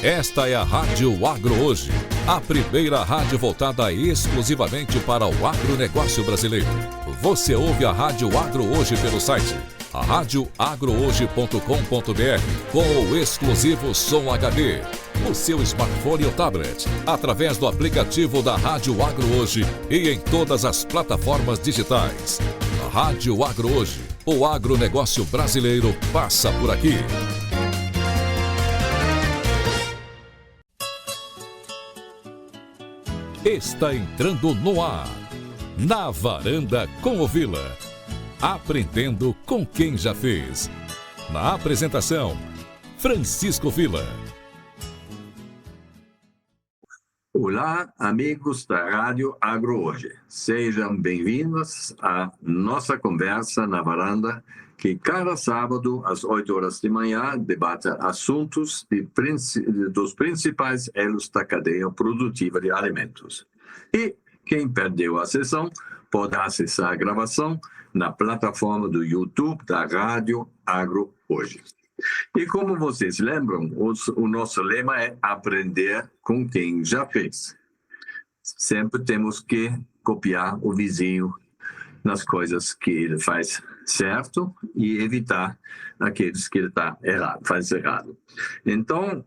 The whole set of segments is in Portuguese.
Esta é a Rádio Agro Hoje, a primeira rádio voltada exclusivamente para o agronegócio brasileiro. Você ouve a Rádio Agro Hoje pelo site radioagrohoje.com.br com o exclusivo Som HD, no seu smartphone ou tablet, através do aplicativo da Rádio Agro Hoje e em todas as plataformas digitais. A Rádio Agro Hoje, o agronegócio brasileiro passa por aqui. Está entrando no ar, Na Varanda com o Vila. Aprendendo com quem já fez. Na apresentação, Francisco Vila. Olá, amigos da Rádio Agro Hoje. Sejam bem-vindos à nossa conversa na varanda, que cada sábado, às 8 horas de manhã, debate assuntos dos principais elos da cadeia produtiva de alimentos. E quem perdeu a sessão pode acessar a gravação na plataforma do YouTube da Rádio Agro Hoje. E como vocês lembram, o nosso lema é aprender com quem já fez. Sempre temos que copiar o vizinho nas coisas que ele faz certo e evitar aqueles que ele faz errado. Então,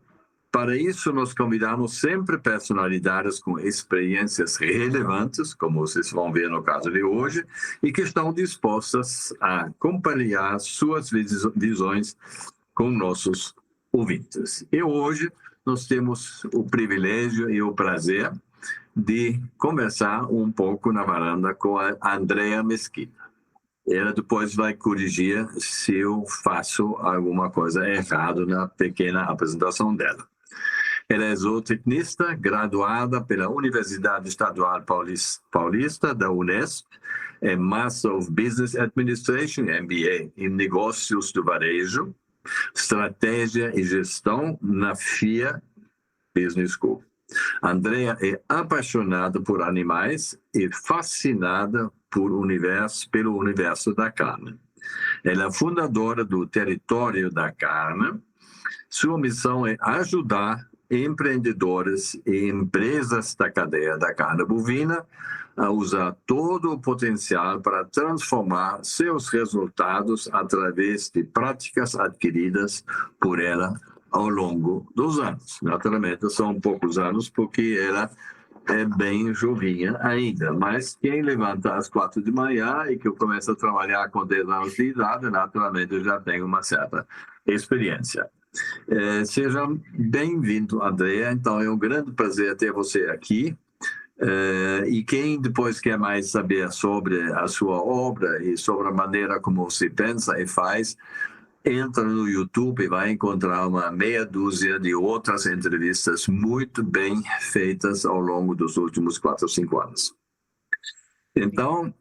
para isso, nós convidamos sempre personalidades com experiências relevantes, como vocês vão ver no caso de hoje, e que estão dispostas a compartilhar suas visões com nossos ouvintes. E hoje nós temos o privilégio e o prazer de conversar um pouco na varanda com a Andrea Mesquita. Ela depois vai corrigir se eu faço alguma coisa errada na pequena apresentação dela. Ela é zootecnista, graduada pela Universidade Estadual Paulista, da Unesp, é Master of Business Administration, MBA, em Negócios do Varejo, Estratégia e Gestão na FIA Business School. Andrea é apaixonada por animais e fascinada pelo universo da carne. Ela é fundadora do Território da Carne. Sua missão é ajudar empreendedores e empresas da cadeia da carne bovina a usar todo o potencial para transformar seus resultados através de práticas adquiridas por ela ao longo dos anos. Naturalmente, são poucos anos, porque ela é bem jovinha ainda, mas quem levanta às 4 de manhã e que eu começo a trabalhar com 10 anos de idade, naturalmente eu já tenho uma certa experiência. Seja bem-vindo, Andrea. Então, é um grande prazer ter você aqui. E quem depois quer mais saber sobre a sua obra e sobre a maneira como você pensa e faz, entra no YouTube e vai encontrar uma meia dúzia de outras entrevistas muito bem feitas ao longo dos últimos 4 ou 5 anos. Então,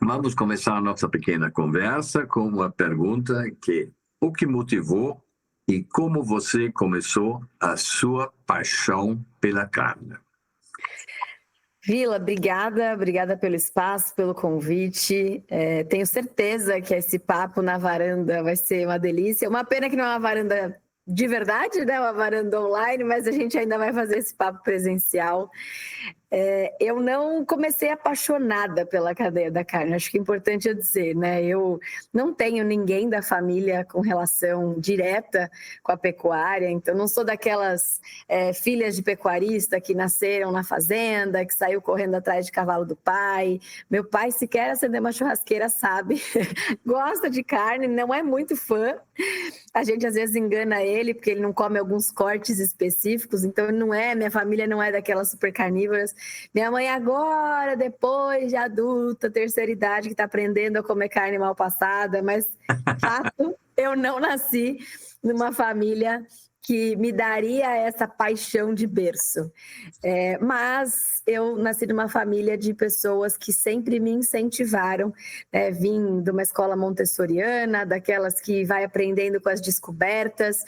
vamos começar a nossa pequena conversa com uma pergunta que: o que motivou e como você começou a sua paixão pela carne? Vila, obrigada pelo espaço, pelo convite. Tenho certeza que esse papo na varanda vai ser uma delícia. Uma pena que não é uma varanda de verdade, né? Uma varanda online, mas a gente ainda vai fazer esse papo presencial. Eu não comecei apaixonada pela cadeia da carne, acho que é importante eu dizer, né? Eu não tenho ninguém da família com relação direta com a pecuária, então não sou daquelas filhas de pecuarista que nasceram na fazenda, que saiu correndo atrás de cavalo do pai. Meu pai sequer acender uma churrasqueira sabe, gosta de carne, não é muito fã. A gente às vezes engana ele porque ele não come alguns cortes específicos, então minha família não é daquelas super carnívoras. Minha mãe agora, depois de adulta, terceira idade, que está aprendendo a comer carne mal passada, mas, de fato, eu não nasci numa família que me daria essa paixão de berço. Mas eu nasci numa família de pessoas que sempre me incentivaram, né? Vim de uma escola montessoriana, daquelas que vai aprendendo com as descobertas.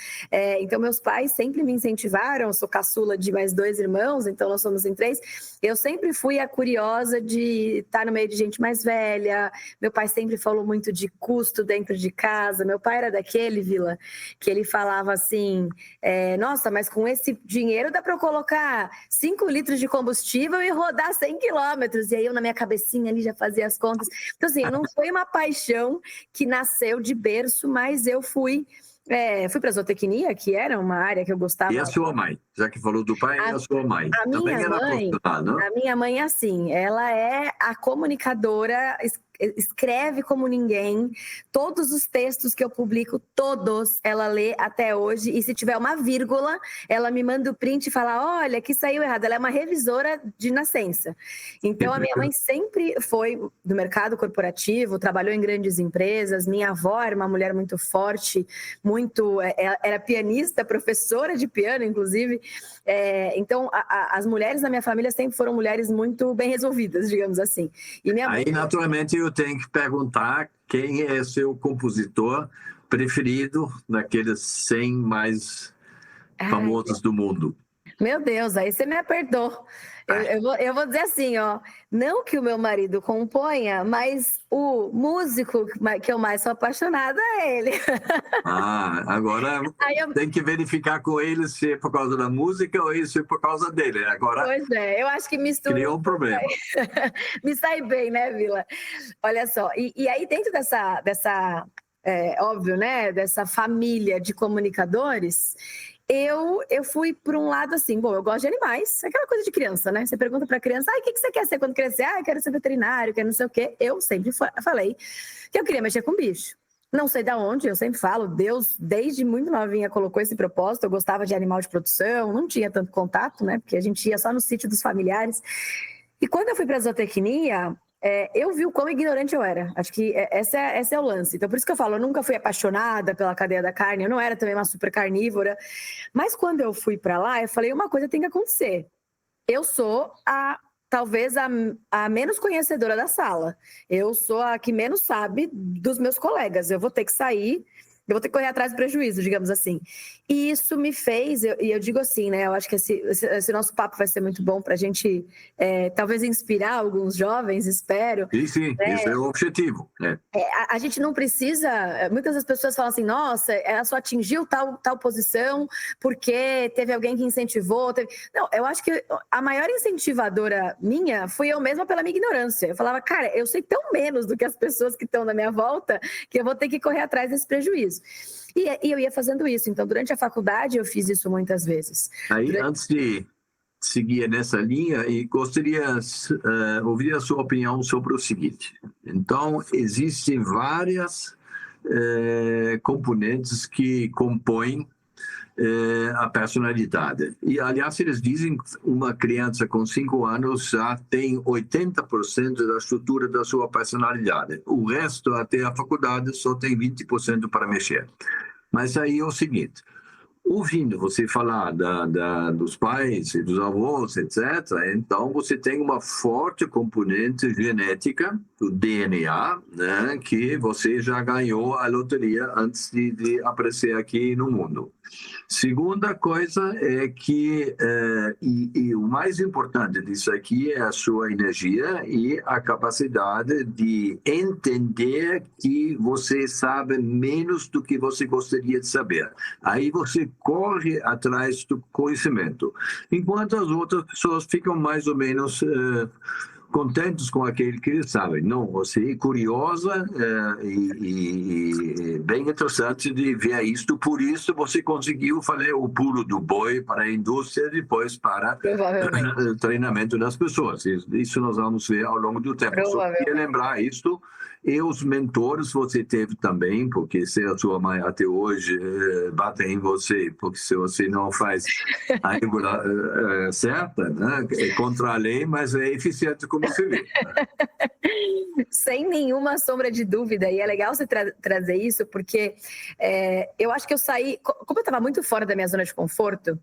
Então, meus pais sempre me incentivaram. Eu sou caçula de mais 2 irmãos, então nós somos em 3. Eu sempre fui a curiosa de estar no meio de gente mais velha. Meu pai sempre falou muito de custo dentro de casa. Meu pai era daquele, Vila, que ele falava assim: nossa, mas com esse dinheiro dá para eu colocar 5 litros de combustível e rodar 100 quilômetros. E aí eu, na minha cabecinha ali, já fazia as contas. Então, assim, não foi uma paixão que nasceu de berço, mas eu fui para a zootecnia, que era uma área que eu gostava. E a sua mãe? Já que falou do pai, e a sua mãe? Também era profissional, não? A minha mãe é assim, ela é a comunicadora, escreve como ninguém, todos os textos que eu publico, todos ela lê até hoje, e se tiver uma vírgula, ela me manda o print e fala, olha, aqui saiu errado. Ela é uma revisora de nascença. Então, a minha mãe sempre foi do mercado corporativo, trabalhou em grandes empresas, minha avó era uma mulher muito forte, era pianista, professora de piano, inclusive. Então, as mulheres da minha família sempre foram mulheres muito bem resolvidas, digamos assim. E minha mãe... Aí, naturalmente, eu tenho que perguntar quem é seu compositor preferido daqueles 100 mais famosos do mundo. Meu Deus, aí você me apertou. Eu vou dizer assim, ó, não que o meu marido componha, mas o músico que eu mais sou apaixonada é ele. Agora tem que verificar com ele se é por causa da música ou se é por causa dele. Agora, pois eu acho que mistura. Criou um problema. Me sai bem, né, Vila? Olha só, e aí dentro dessa óbvio, né, dessa família de comunicadores, eu fui por um lado assim, bom, eu gosto de animais, aquela coisa de criança, né? Você pergunta para a criança, o que você quer ser quando crescer? Eu quero ser veterinário, quero não sei o quê. Eu sempre falei que eu queria mexer com bicho. Não sei de onde, eu sempre falo, Deus, desde muito novinha, colocou esse propósito, eu gostava de animal de produção, não tinha tanto contato, né? Porque a gente ia só no sítio dos familiares. E quando eu fui para a zootecnia, eu vi o quão ignorante eu era. Acho que esse é o lance. Então, por isso que eu falo, eu nunca fui apaixonada pela cadeia da carne, eu não era também uma super carnívora. Mas quando eu fui para lá, eu falei, uma coisa tem que acontecer. Eu sou talvez a menos conhecedora da sala. Eu sou a que menos sabe dos meus colegas. Eu vou ter que sair, eu vou ter que correr atrás do prejuízo, digamos assim. E isso me fez, e eu digo assim, né? Eu acho que esse nosso papo vai ser muito bom para a gente, talvez, inspirar alguns jovens, espero. Sim, esse é o objetivo. A gente não precisa... Muitas das pessoas falam assim, nossa, ela só atingiu tal posição porque teve alguém que incentivou. Não, eu acho que a maior incentivadora minha fui eu mesma pela minha ignorância. Eu falava, cara, eu sei tão menos do que as pessoas que estão na minha volta que eu vou ter que correr atrás desse prejuízo. E eu ia fazendo isso. Então, durante a faculdade, eu fiz isso muitas vezes. Aí, antes de seguir nessa linha, e gostaria de ouvir a sua opinião sobre o seguinte. Então, existem várias componentes que compõem a personalidade. E, aliás, eles dizem que uma criança com 5 anos já tem 80% da estrutura da sua personalidade. O resto, até a faculdade, só tem 20% para mexer. Mas aí é o seguinte, ouvindo você falar dos pais e dos avós, etc., então você tem uma forte componente genética, do DNA, né, que você já ganhou a loteria antes de aparecer aqui no mundo. Segunda coisa é que, e o mais importante disso aqui é a sua energia e a capacidade de entender que você sabe menos do que você gostaria de saber. Aí você corre atrás do conhecimento, enquanto as outras pessoas ficam mais ou menos contentes com aquele que eles sabem. Não, você é curiosa e bem interessante de ver isto, por isso você conseguiu fazer o pulo do boi para a indústria e depois para o treinamento das pessoas. Isso nós vamos ver ao longo do tempo. Só queria lembrar isto. E os mentores você teve também, porque se a sua mãe até hoje bate em você, porque se você não faz a regula certa, né? É contra a lei, mas é eficiente como se vê. Sem nenhuma sombra de dúvida, e é legal você trazer isso, porque eu acho que eu saí, como eu estava muito fora da minha zona de conforto,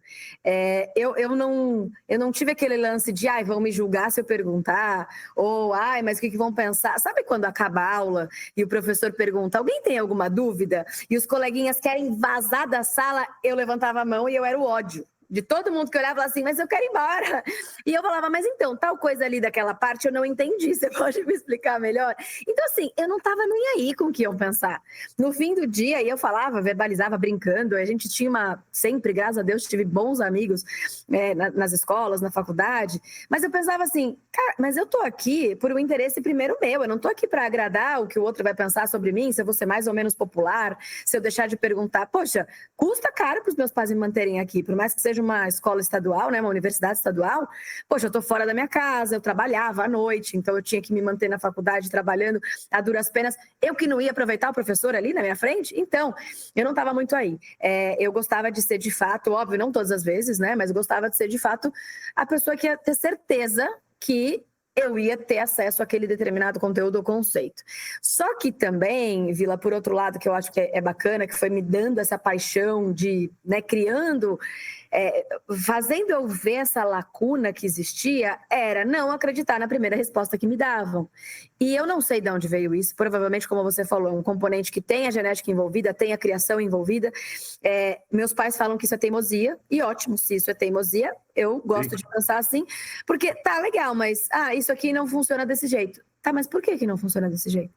eu não tive aquele lance de, vão me julgar se eu perguntar, ou, mas o que vão pensar? Sabe quando acaba a aula e o professor pergunta, alguém tem alguma dúvida? E os coleguinhas querem vazar da sala, eu levantava a mão e eu era o ódio. de todo mundo que olhava e falava assim, mas eu quero ir embora. E eu falava, mas então, tal coisa ali daquela parte eu não entendi, você pode me explicar melhor? Então, assim, eu não estava nem aí com o que iam pensar. No fim do dia, e eu falava, verbalizava, brincando, a gente tinha sempre, graças a Deus, tive bons amigos nas escolas, na faculdade, mas eu pensava assim, cara, mas eu tô aqui por um interesse primeiro meu, eu não tô aqui para agradar o que o outro vai pensar sobre mim, se eu vou ser mais ou menos popular, se eu deixar de perguntar, poxa, custa caro para os meus pais me manterem aqui, por mais que seja uma escola estadual, né, uma universidade estadual, poxa, eu tô fora da minha casa, eu trabalhava à noite, então eu tinha que me manter na faculdade trabalhando a duras penas, eu que não ia aproveitar o professor ali na minha frente, então eu não estava muito aí. Eu gostava de ser de fato, óbvio, não todas as vezes, né, mas eu gostava de ser de fato a pessoa que ia ter certeza que eu ia ter acesso àquele determinado conteúdo ou conceito. Só que também, Vila, por outro lado, que eu acho que é bacana, que foi me dando essa paixão de, né, criando, fazendo eu ver essa lacuna que existia, era não acreditar na primeira resposta que me davam. E eu não sei de onde veio isso, provavelmente, como você falou, um componente que tem a genética envolvida, tem a criação envolvida. Meus pais falam que isso é teimosia, e ótimo, se isso é teimosia, eu gosto de pensar assim, porque tá legal, mas isso aqui não funciona desse jeito. Tá, mas por que não funciona desse jeito?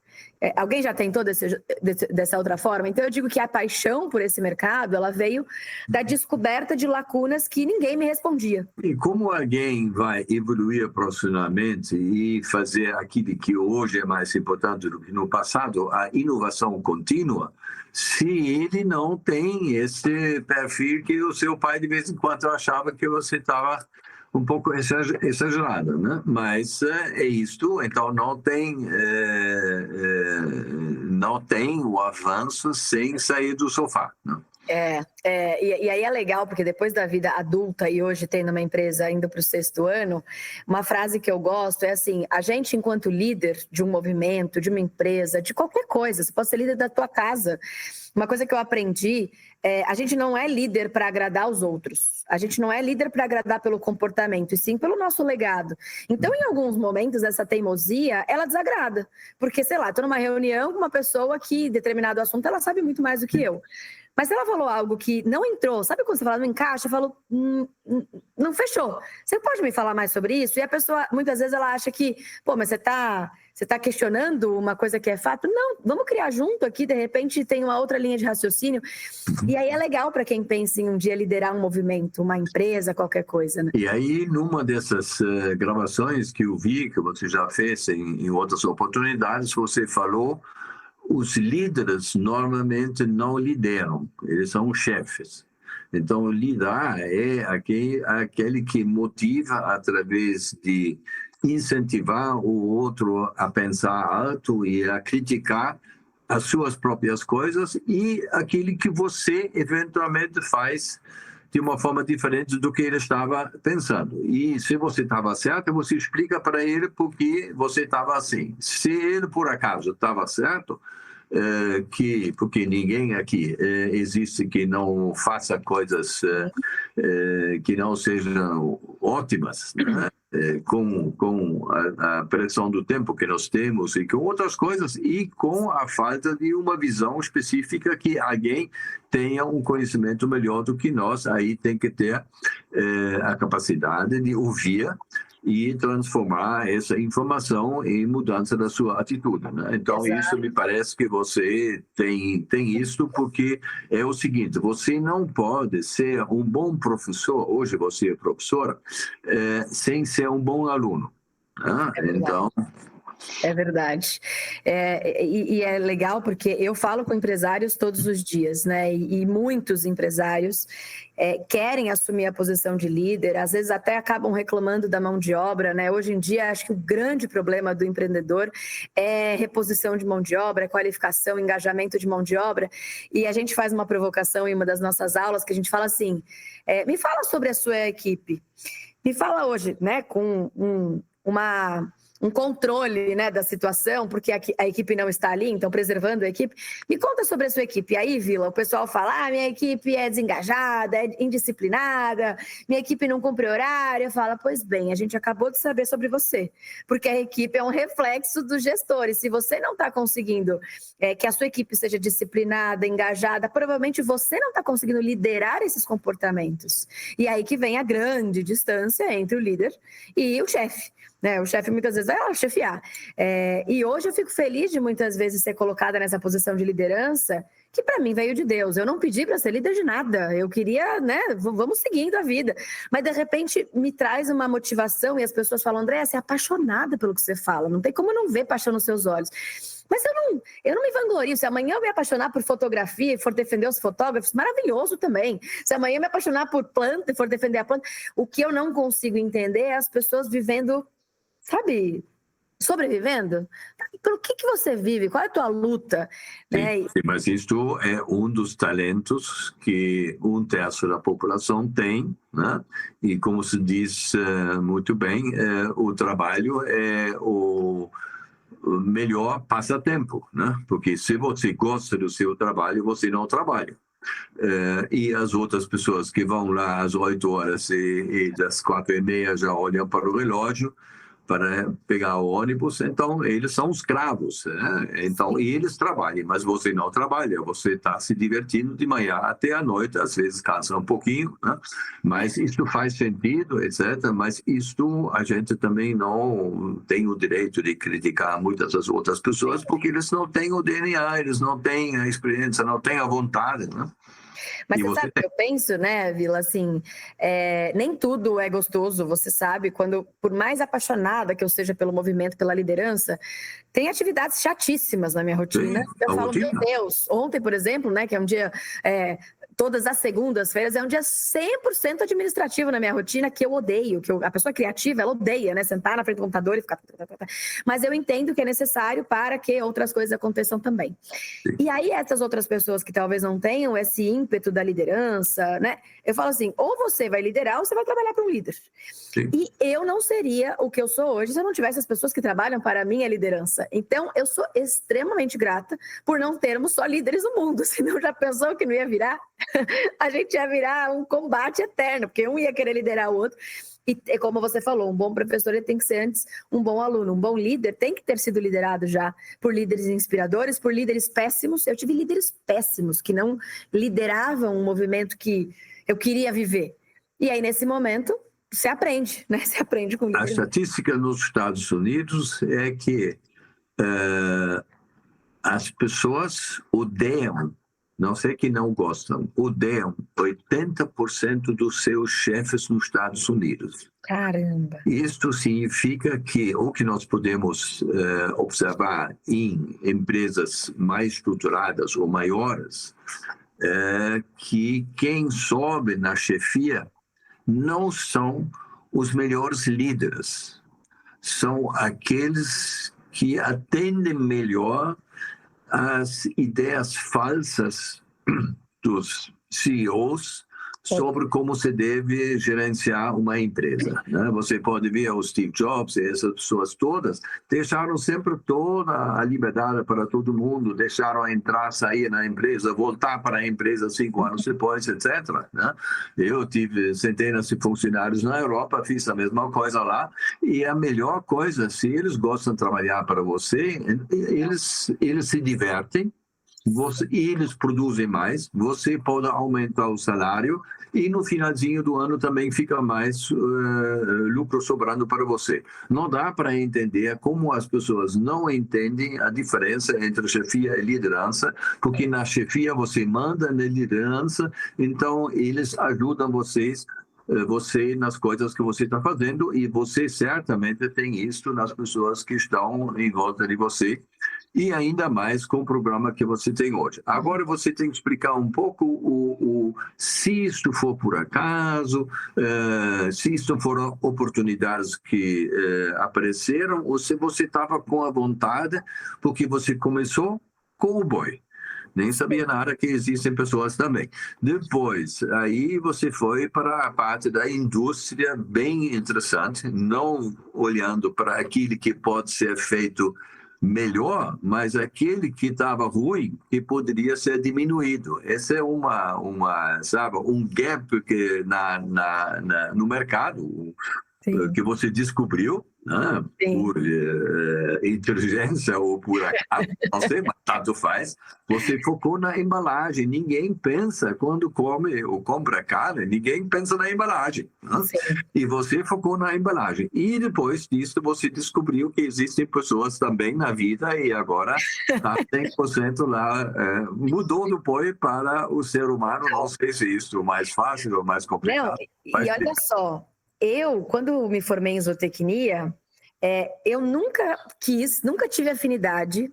Alguém já tentou dessa outra forma? Então eu digo que a paixão por esse mercado, ela veio da descoberta de lacunas que ninguém me respondia. E como alguém vai evoluir profissionalmente e fazer aquilo que hoje é mais importante do que no passado, a inovação contínua, se ele não tem esse perfil que o seu pai de vez em quando achava que você estava um pouco exagerado, né? Mas é isto, então não tem o avanço sem sair do sofá, né? E aí é legal, porque depois da vida adulta e hoje tendo uma empresa indo para o 6º ano, uma frase que eu gosto é assim, a gente enquanto líder de um movimento, de uma empresa, de qualquer coisa, você pode ser líder da tua casa, uma coisa que eu aprendi, a gente não é líder para agradar os outros, a gente não é líder para agradar pelo comportamento, e sim pelo nosso legado. Então, em alguns momentos, essa teimosia, ela desagrada, porque, sei lá, estou numa reunião com uma pessoa que, determinado assunto, ela sabe muito mais do que eu. Mas se ela falou algo que não entrou, sabe quando você fala não encaixa? Eu falo, não fechou. Você pode me falar mais sobre isso? E a pessoa, muitas vezes, ela acha que, pô, mas você tá questionando uma coisa que é fato? Não, vamos criar junto aqui, de repente tem uma outra linha de raciocínio. E aí é legal para quem pensa em um dia liderar um movimento, uma empresa, qualquer coisa, né? E aí, numa dessas gravações que eu vi, que você já fez em outras oportunidades, você falou os líderes normalmente não lideram, eles são chefes. Então, liderar é aquele que motiva através de incentivar o outro a pensar alto e a criticar as suas próprias coisas e aquele que você eventualmente faz de uma forma diferente do que ele estava pensando. E se você estava certo, você explica para ele por que você estava assim. Se ele, por acaso, estava certo, porque ninguém aqui existe que não faça coisas que não sejam ótimas, né? Com a pressão do tempo que nós temos e com outras coisas e com a falta de uma visão específica que alguém tenha um conhecimento melhor do que nós, aí tem que ter a capacidade de ouvir e transformar essa informação em mudança da sua atitude, né? Então, exato. Isso me parece que você tem isso, porque é o seguinte, você não pode ser um bom professor, hoje você é professora, sem ser um bom aluno, né? Então... É verdade. E é legal porque eu falo com empresários todos os dias, né? E muitos empresários querem assumir a posição de líder, às vezes até acabam reclamando da mão de obra, né? Hoje em dia, acho que o grande problema do empreendedor é reposição de mão de obra, qualificação, engajamento de mão de obra. E a gente faz uma provocação em uma das nossas aulas que a gente fala assim, me fala sobre a sua equipe. Me fala hoje, né? Com um controle, né, da situação, porque a equipe não está ali, então preservando a equipe. Me conta sobre a sua equipe. Aí, Vila, o pessoal fala, minha equipe é desengajada, é indisciplinada, minha equipe não cumpre horário. Eu falo, pois bem, a gente acabou de saber sobre você, porque a equipe é um reflexo dos gestores. Se você não está conseguindo que a sua equipe seja disciplinada, engajada, provavelmente você não está conseguindo liderar esses comportamentos. E aí que vem a grande distância entre o líder e o chefe. O chefe muitas vezes vai chefiar. E hoje eu fico feliz de muitas vezes ser colocada nessa posição de liderança, que para mim veio de Deus. Eu não pedi para ser líder de nada. Eu queria, vamos seguindo a vida. Mas de repente me traz uma motivação e as pessoas falam, André, você é apaixonada pelo que você fala. Não tem como não ver paixão nos seus olhos. Mas eu não me vanglorio. Se amanhã eu me apaixonar por fotografia e for defender os fotógrafos, maravilhoso também. Se amanhã eu me apaixonar por planta e for defender a planta, o que eu não consigo entender é as pessoas vivendo, sabe, sobrevivendo. Pelo que você vive? Qual é a tua luta? Sim, mas isto é um dos talentos que 1/3 da população tem, né? E como se diz muito bem, o trabalho é o melhor passatempo, né? Porque se você gosta do seu trabalho, você não trabalha. E as outras pessoas que vão lá às 8 horas e das 4:30 já olham para o relógio para pegar o ônibus, então eles são escravos, né? Então, e eles trabalham, mas você não trabalha, você está se divertindo de manhã até a noite, às vezes cansa um pouquinho, né? Mas isso faz sentido, etc. Mas isto a gente também não tem o direito de criticar muitas das outras pessoas, porque eles não têm o DNA, eles não têm a experiência, não têm a vontade, né? Mas você sabe o que eu penso, né, Vila, assim, nem tudo é gostoso, você sabe, por mais apaixonada que eu seja pelo movimento, pela liderança, tem atividades chatíssimas na minha rotina. Sim, eu falo, meu Deus, ontem, por exemplo, né, que é um dia... todas as segundas-feiras é um dia 100% administrativo na minha rotina, que eu odeio, a pessoa criativa, ela odeia, né, sentar na frente do computador e ficar... Mas eu entendo que é necessário para que outras coisas aconteçam também. Sim. E aí, essas outras pessoas que talvez não tenham esse ímpeto da liderança, né, eu falo assim, ou você vai liderar ou você vai trabalhar para um líder. Sim. E eu não seria o que eu sou hoje se eu não tivesse as pessoas que trabalham para a minha liderança. Então, eu sou extremamente grata por não termos só líderes no mundo, senão já pensou que não ia virar? A gente ia virar um combate eterno, porque um ia querer liderar o outro. E como você falou, um bom professor ele tem que ser antes um bom aluno. Um bom líder tem que ter sido liderado já por líderes inspiradores, por líderes péssimos. Eu tive líderes péssimos que não lideravam um movimento que eu queria viver. E aí, nesse momento, se aprende, né? Se aprende com líderes. A estatística nos Estados Unidos é que as pessoas odeiam, não sei que não gostam, odeiam 80% dos seus chefes nos Estados Unidos. Caramba! Isto significa que o que nós podemos observar em empresas mais estruturadas ou maiores é que quem sobe na chefia não são os melhores líderes, são aqueles que atendem melhor as ideias falsas dos CEOs sobre como se deve gerenciar uma empresa, né? Você pode ver o Steve Jobs e essas pessoas todas deixaram sempre toda a liberdade para todo mundo, deixaram entrar, sair na empresa, voltar para a empresa 5 anos depois, etc., né? Eu tive centenas de funcionários na Europa, fiz a mesma coisa lá, e a melhor coisa, se eles gostam de trabalhar para você, eles se divertem, eles produzem mais, você pode aumentar o salário e no finalzinho do ano também fica mais lucro sobrando para você. Não dá para entender como as pessoas não entendem a diferença entre chefia e liderança, porque na chefia você manda na liderança, então eles ajudam você nas coisas que você está fazendo e você certamente tem isso nas pessoas que estão em volta de você. E ainda mais com o programa que você tem hoje. Agora você tem que explicar um pouco se isto for por acaso, se isto foram oportunidades que apareceram, ou se você estava com a vontade, porque você começou com o boi. Nem sabia nada que existem pessoas também. Depois, aí você foi para a parte da indústria, bem interessante, não olhando para aquilo que pode ser feito melhor, mas aquele que estava ruim, que poderia ser diminuído. Esse é sabe, um gap que no mercado, Sim. que você descobriu, né, por inteligência ou por acaso, não sei, mas tanto faz. Você focou na embalagem. Ninguém pensa, quando come ou compra carne, ninguém pensa na embalagem. Né? E você focou na embalagem. E depois disso, você descobriu que existem pessoas também na vida e agora está 100% lá. Mudou do boi para o ser humano. Não sei se isso é mais fácil ou mais complicado. Não, e olha só, quando me formei em zootecnia, eu nunca tive afinidade,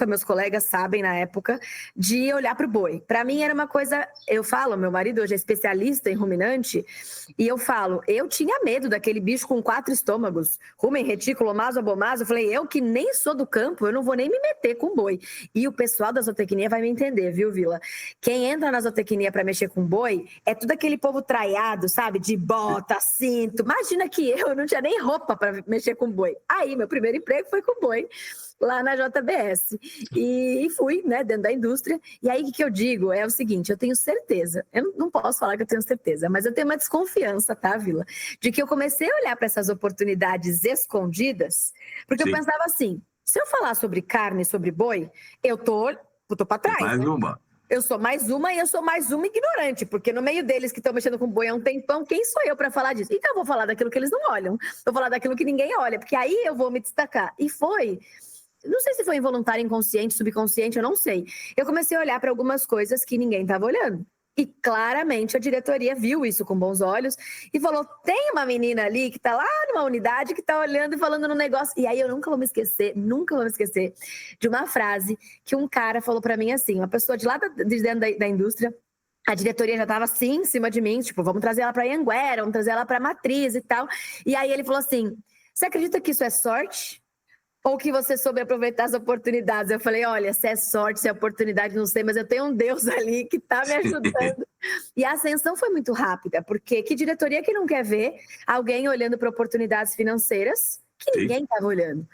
meus colegas sabem na época, de olhar para o boi. Para mim era uma coisa, eu falo, meu marido hoje é especialista em ruminante, e eu falo, eu tinha medo daquele bicho com 4 estômagos, rumen, retículo, omaso, abomaso. Eu falei, eu que nem sou do campo, eu não vou nem me meter com boi. E o pessoal da zootecnia vai me entender, viu, Vila? Quem entra na zootecnia para mexer com boi é tudo aquele povo traiado, sabe? De bota, cinto. Imagina que eu não tinha nem roupa para mexer com boi. Aí, meu primeiro emprego foi com boi, lá na JBS. E fui, né, dentro da indústria. E aí, o que eu digo é o seguinte, eu tenho certeza, eu não posso falar que eu tenho certeza, mas eu tenho uma desconfiança, tá, Vila? De que eu comecei a olhar para essas oportunidades escondidas, porque eu pensava assim, se eu falar sobre carne, sobre boi, eu tô para trás. Mais uma. Eu sou mais uma e eu sou mais uma ignorante, porque no meio deles que estão mexendo com boi há um tempão, quem sou eu para falar disso? Então eu vou falar daquilo que eles não olham, vou falar daquilo que ninguém olha, porque aí eu vou me destacar. E foi, não sei se foi involuntário, inconsciente, subconsciente, eu não sei. Eu comecei a olhar para algumas coisas que ninguém estava olhando. E claramente a diretoria viu isso com bons olhos e falou, tem uma menina ali que está lá numa unidade que está olhando e falando no negócio. E aí eu nunca vou me esquecer de uma frase que um cara falou para mim assim, uma pessoa de lá de dentro da indústria, a diretoria já estava assim em cima de mim, tipo, vamos trazer ela para Anhanguera, vamos trazer ela para Matriz e tal. E aí ele falou assim, você acredita que isso é sorte? Ou que você soube aproveitar as oportunidades? Eu falei, olha, se é sorte, se é oportunidade, não sei, mas eu tenho um Deus ali que está me ajudando. E a ascensão foi muito rápida, porque que diretoria que não quer ver alguém olhando para oportunidades financeiras que ninguém estava olhando?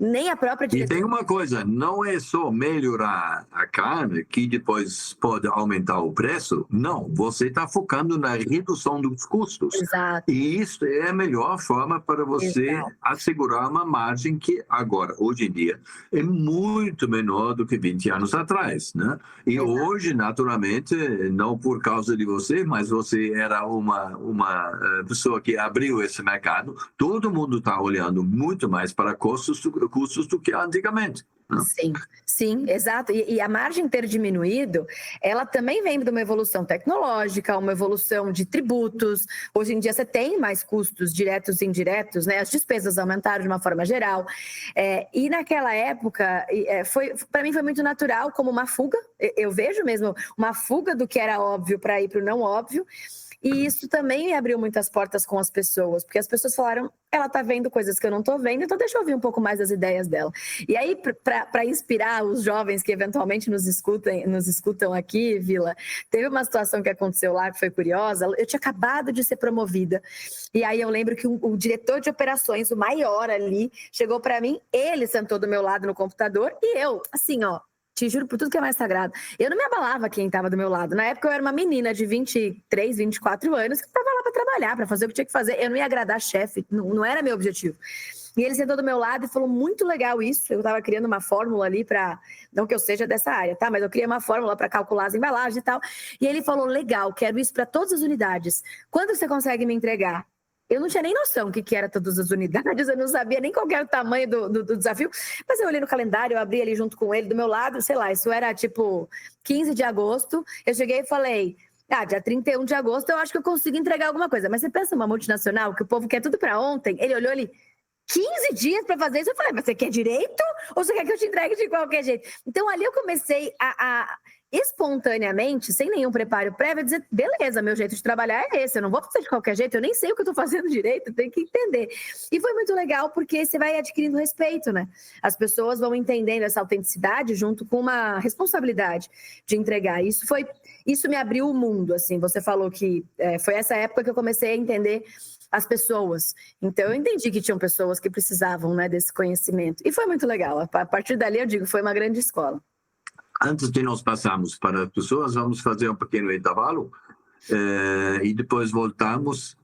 Nem a própria diretoria. E tem uma coisa, não é só melhorar a carne que depois pode aumentar o preço. Não, você está focando na redução dos custos. Exato. E isso é a melhor forma para você assegurar uma margem que agora, hoje em dia, é muito menor do que 20 anos atrás, né? E hoje, naturalmente, não por causa de você, mas você era uma pessoa que abriu esse mercado, todo mundo está olhando muito mais para custos do que antigamente. Não? Sim, exato. E a margem ter diminuído, ela também vem de uma evolução tecnológica, uma evolução de tributos. Hoje em dia você tem mais custos diretos e indiretos, né? As despesas aumentaram de uma forma geral. E naquela época, para mim foi muito natural, como uma fuga. Eu vejo mesmo uma fuga do que era óbvio para ir para o não óbvio. E isso também me abriu muitas portas com as pessoas, porque as pessoas falaram, ela está vendo coisas que eu não estou vendo, então deixa eu ouvir um pouco mais das ideias dela. E aí, para inspirar os jovens que eventualmente nos escutam aqui, Vila, teve uma situação que aconteceu lá que foi curiosa. Eu tinha acabado de ser promovida, e aí eu lembro que o diretor de operações, o maior ali, chegou para mim, ele sentou do meu lado no computador, e eu, assim, ó, te juro por tudo que é mais sagrado. Eu não me abalava quem estava do meu lado. Na época eu era uma menina de 23, 24 anos que estava lá para trabalhar, para fazer o que tinha que fazer. Eu não ia agradar chefe, não era meu objetivo. E ele sentou do meu lado e falou, muito legal isso. Eu estava criando uma fórmula ali para, não que eu seja dessa área, tá? Mas eu criei uma fórmula para calcular as embalagens e tal. E ele falou, legal, quero isso para todas as unidades. Quando você consegue me entregar? Eu não tinha nem noção o que era todas as unidades, eu não sabia nem qual era o tamanho do desafio, mas eu olhei no calendário, eu abri ali junto com ele, do meu lado, sei lá, isso era tipo 15 de agosto, eu cheguei e falei, dia 31 de agosto eu acho que eu consigo entregar alguma coisa, mas você pensa numa multinacional, que o povo quer tudo para ontem, ele olhou ali, 15 dias para fazer isso, eu falei, mas você quer direito ou você quer que eu te entregue de qualquer jeito? Então ali eu comecei espontaneamente, sem nenhum preparo prévio, dizer, beleza, meu jeito de trabalhar é esse, eu não vou fazer de qualquer jeito, eu nem sei o que eu estou fazendo direito, tenho que entender. E foi muito legal porque você vai adquirindo respeito, né? As pessoas vão entendendo essa autenticidade junto com uma responsabilidade de entregar. Isso me abriu o mundo, assim. Você falou que foi essa época que eu comecei a entender as pessoas. Então, eu entendi que tinham pessoas que precisavam, né, desse conhecimento. E foi muito legal. A partir dali, eu digo, foi uma grande escola. Antes de nós passarmos para as pessoas, vamos fazer um pequeno intervalo e depois voltamos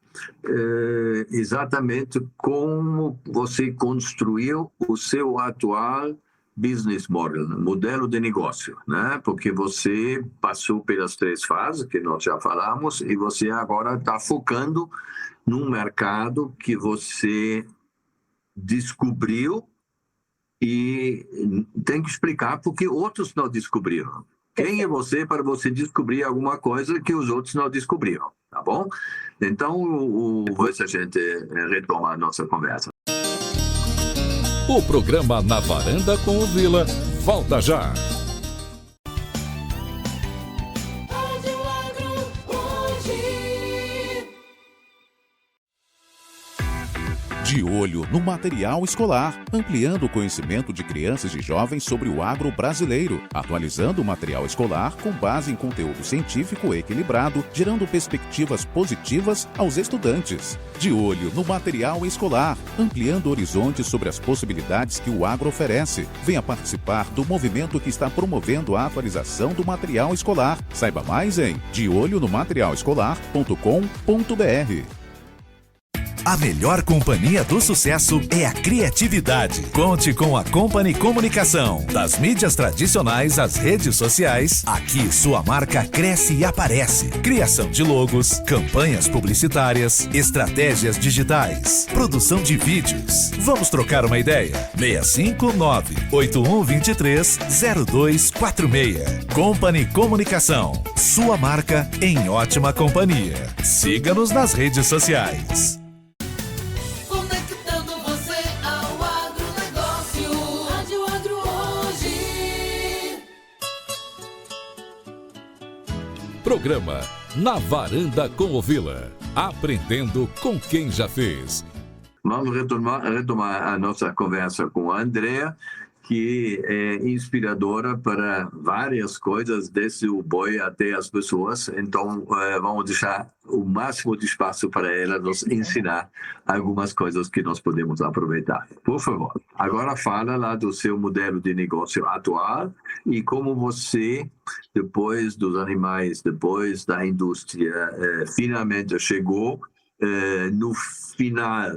exatamente como você construiu o seu atual business modelo de negócio, né? Porque você passou pelas 3 fases que nós já falamos e você agora está focando num mercado que você descobriu e tem que explicar porque outros não descobriram. Quem é você para você descobrir alguma coisa que os outros não descobriram, tá bom? Então, a gente retoma a nossa conversa. O programa Na Varanda com o Vila volta já. De olho no material escolar, ampliando o conhecimento de crianças e jovens sobre o agro brasileiro, atualizando o material escolar com base em conteúdo científico equilibrado, gerando perspectivas positivas aos estudantes. De olho no material escolar, ampliando horizontes sobre as possibilidades que o agro oferece. Venha participar do movimento que está promovendo a atualização do material escolar. Saiba mais em deolhonomaterialescolar.com.br. A melhor companhia do sucesso é a criatividade. Conte com a Company Comunicação. Das mídias tradicionais às redes sociais, aqui sua marca cresce e aparece. Criação de logos, campanhas publicitárias, estratégias digitais, produção de vídeos. Vamos trocar uma ideia? 659-8123-0246. Company Comunicação. Sua marca em ótima companhia. Siga-nos nas redes sociais. Programa Na Varanda com o Vila. Aprendendo com quem já fez. Vamos retomar a nossa conversa com a Andrea, que é inspiradora para várias coisas, desde o boi até as pessoas. Então, vamos deixar o máximo de espaço para ela nos ensinar algumas coisas que nós podemos aproveitar. Por favor, agora fala lá do seu modelo de negócio atual e como você, depois dos animais, depois da indústria, finalmente chegou no final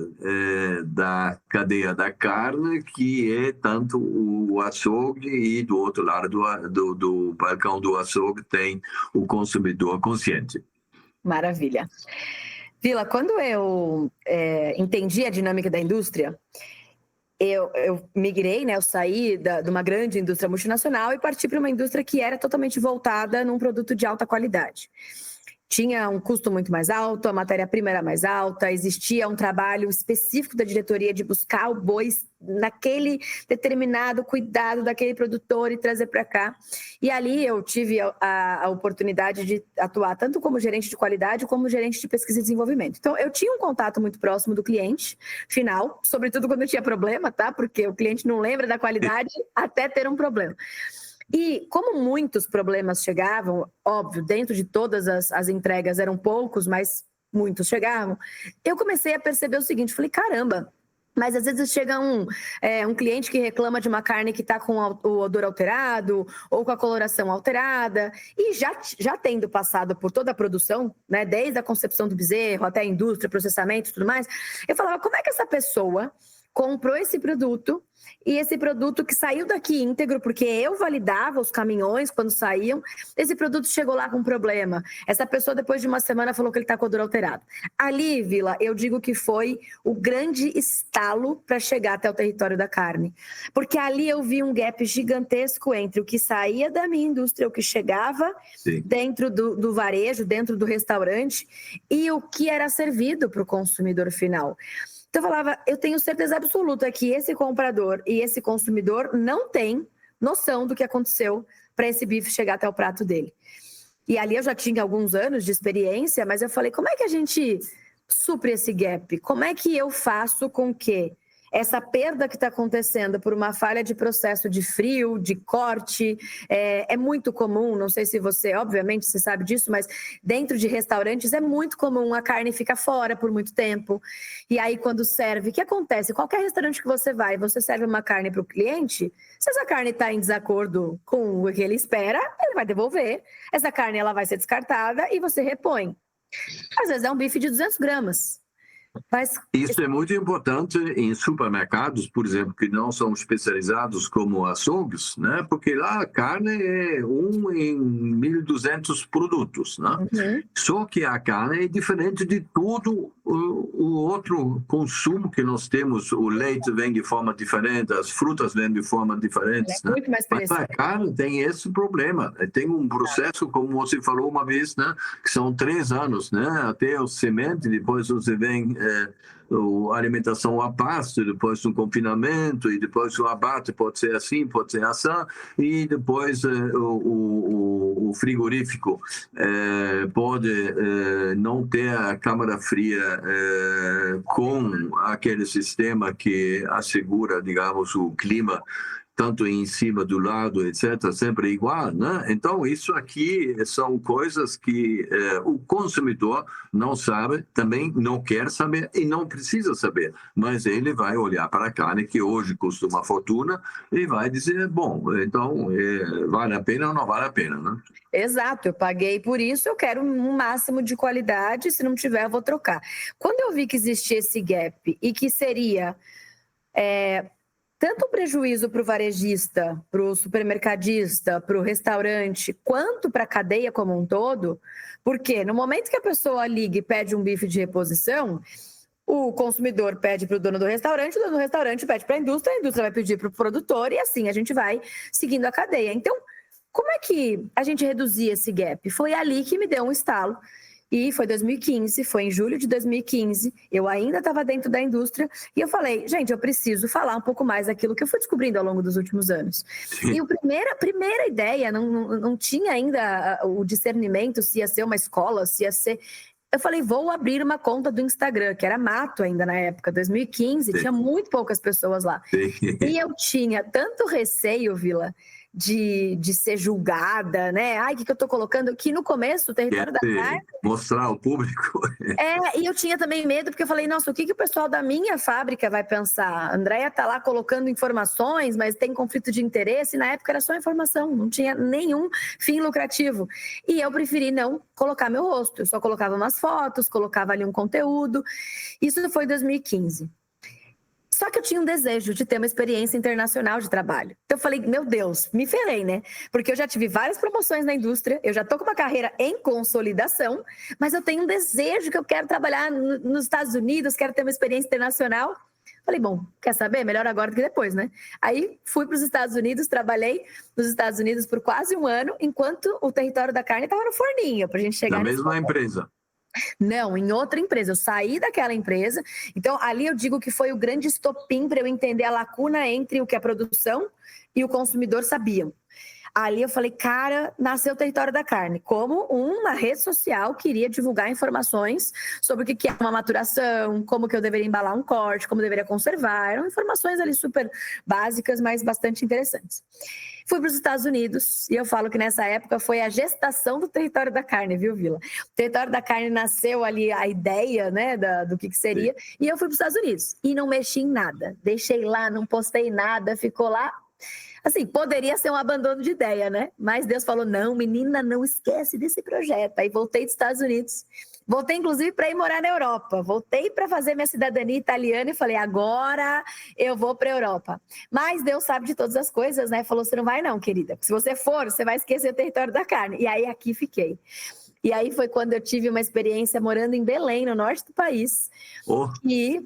da cadeia da carne, que é tanto o açougue e do outro lado do balcão do açougue tem o consumidor consciente. Maravilha. Vila, quando eu entendi a dinâmica da indústria, eu migrei, né? Eu saí de uma grande indústria multinacional e parti para uma indústria que era totalmente voltada num produto de alta qualidade. Tinha um custo muito mais alto, a matéria-prima era mais alta, existia um trabalho específico da diretoria de buscar o boi naquele determinado cuidado daquele produtor e trazer para cá. E ali eu tive a oportunidade de atuar tanto como gerente de qualidade como gerente de pesquisa e desenvolvimento. Então, eu tinha um contato muito próximo do cliente final, sobretudo quando eu tinha problema, tá? Porque o cliente não lembra da qualidade até ter um problema. E como muitos problemas chegavam, óbvio, dentro de todas as entregas eram poucos, mas muitos chegavam, eu comecei a perceber o seguinte, falei, caramba, mas às vezes chega um cliente que reclama de uma carne que está com o odor alterado ou com a coloração alterada, e já tendo passado por toda a produção, né, desde a concepção do bezerro até a indústria, processamento e tudo mais, eu falava, como é que essa pessoa comprou esse produto, e esse produto que saiu daqui íntegro, porque eu validava os caminhões quando saíam, esse produto chegou lá com problema. Essa pessoa, depois de uma semana, falou que ele está com odor alterado. Ali, Vila, eu digo que foi o grande estalo para chegar até o território da carne. Porque ali eu vi um gap gigantesco entre o que saía da minha indústria, o que chegava dentro do varejo, dentro do restaurante, e o que era servido para o consumidor final. Então, eu falava, eu tenho certeza absoluta que esse comprador e esse consumidor não têm noção do que aconteceu para esse bife chegar até o prato dele. E ali eu já tinha alguns anos de experiência, mas eu falei, como é que a gente supre esse gap? Como é que eu faço com que essa perda que está acontecendo por uma falha de processo de frio, de corte, é muito comum, não sei se você, obviamente, você sabe disso, mas dentro de restaurantes é muito comum a carne ficar fora por muito tempo. E aí, quando serve, o que acontece? Qualquer restaurante que você vai, você serve uma carne para o cliente, se essa carne está em desacordo com o que ele espera, ele vai devolver. Essa carne ela vai ser descartada e você repõe. Às vezes é um bife de 200 gramas. Mas... Isso é muito importante em supermercados, por exemplo, que não são especializados como açougues, né? Porque lá a carne é 1 em 1.200 produtos, né? Uhum. Só que a carne é diferente de todo o outro consumo que nós temos. O leite vem de forma diferente, as frutas vêm de forma diferente. É muito mais Mas a carne tem esse problema. Tem um processo, como você falou uma vez, né? Que são 3 anos, né? Até o semente, depois você vem... a alimentação a pasto, depois do confinamento, e depois o abate pode ser assim, pode ser assado, e depois o frigorífico pode não ter a câmara fria com aquele sistema que assegura, digamos, o clima tanto em cima, do lado, etc., sempre igual, né? Então, isso aqui são coisas que o consumidor não sabe, também não quer saber e não precisa saber, mas ele vai olhar para a carne, que hoje custa uma fortuna, e vai dizer, bom, então, vale a pena ou não vale a pena, né? Exato, eu paguei por isso, eu quero um máximo de qualidade, se não tiver, eu vou trocar. Quando eu vi que existia esse gap e que seria... tanto o prejuízo para o varejista, para o supermercadista, para o restaurante, quanto para a cadeia como um todo, porque no momento que a pessoa liga e pede um bife de reposição, o consumidor pede para o dono do restaurante pede para a indústria vai pedir para o produtor e assim a gente vai seguindo a cadeia. Então, como é que a gente reduzia esse gap? Foi ali que me deu um estalo. E foi 2015, foi em julho de 2015, eu ainda estava dentro da indústria e eu falei, gente, eu preciso falar um pouco mais daquilo que eu fui descobrindo ao longo dos últimos anos. Sim. E a primeira ideia, não tinha ainda o discernimento se ia ser uma escola, se ia ser... Eu falei, vou abrir uma conta do Instagram, que era mato ainda na época, 2015, Sim. Tinha muito poucas pessoas lá. Sim. E eu tinha tanto receio, Vila, de ser julgada, né? Ai, o que eu tô colocando? Que no começo, o território da carne... Mostrar ao público. E eu tinha também medo, porque eu falei, nossa, o que o pessoal da minha fábrica vai pensar? A Andréia tá lá colocando informações, mas tem conflito de interesse. Na época era só informação, não tinha nenhum fim lucrativo. E eu preferi não colocar meu rosto. Eu só colocava umas fotos, colocava ali um conteúdo. Isso foi em 2015. Só que eu tinha um desejo de ter uma experiência internacional de trabalho. Então eu falei, meu Deus, me ferrei, né? Porque eu já tive várias promoções na indústria, eu já tô com uma carreira em consolidação, mas eu tenho um desejo que eu quero trabalhar nos Estados Unidos, quero ter uma experiência internacional. Falei, bom, quer saber? Melhor agora do que depois, né? Aí fui para os Estados Unidos, trabalhei nos Estados Unidos por quase 1 ano, enquanto o território da carne estava no forninho, para a gente chegar... Na mesma empresa? Não, em outra empresa. Eu saí daquela empresa. Então, ali eu digo que foi o grande estopim para eu entender a lacuna entre o que a produção e o consumidor sabiam. Ali eu falei, cara, nasceu o território da carne. Como uma rede social queria divulgar informações sobre o que é uma maturação, como que eu deveria embalar um corte, como eu deveria conservar. Eram informações ali super básicas, mas bastante interessantes. Fui para os Estados Unidos e eu falo que nessa época foi a gestação do território da carne, viu, Vila? O território da carne nasceu ali a ideia, né, do que seria. Sim. E eu fui para os Estados Unidos e não mexi em nada. Deixei lá, não postei nada, ficou lá. Assim, poderia ser um abandono de ideia, né? Mas Deus falou, não, menina, não esquece desse projeto. Aí voltei dos Estados Unidos. Voltei, inclusive, para ir morar na Europa. Voltei para fazer minha cidadania italiana e falei, agora eu vou para a Europa. Mas Deus sabe de todas as coisas, né? Falou, você não vai não, querida. Se você for, você vai esquecer o território da carne. E aí aqui fiquei. E aí foi quando eu tive uma experiência morando em Belém, no norte do país. E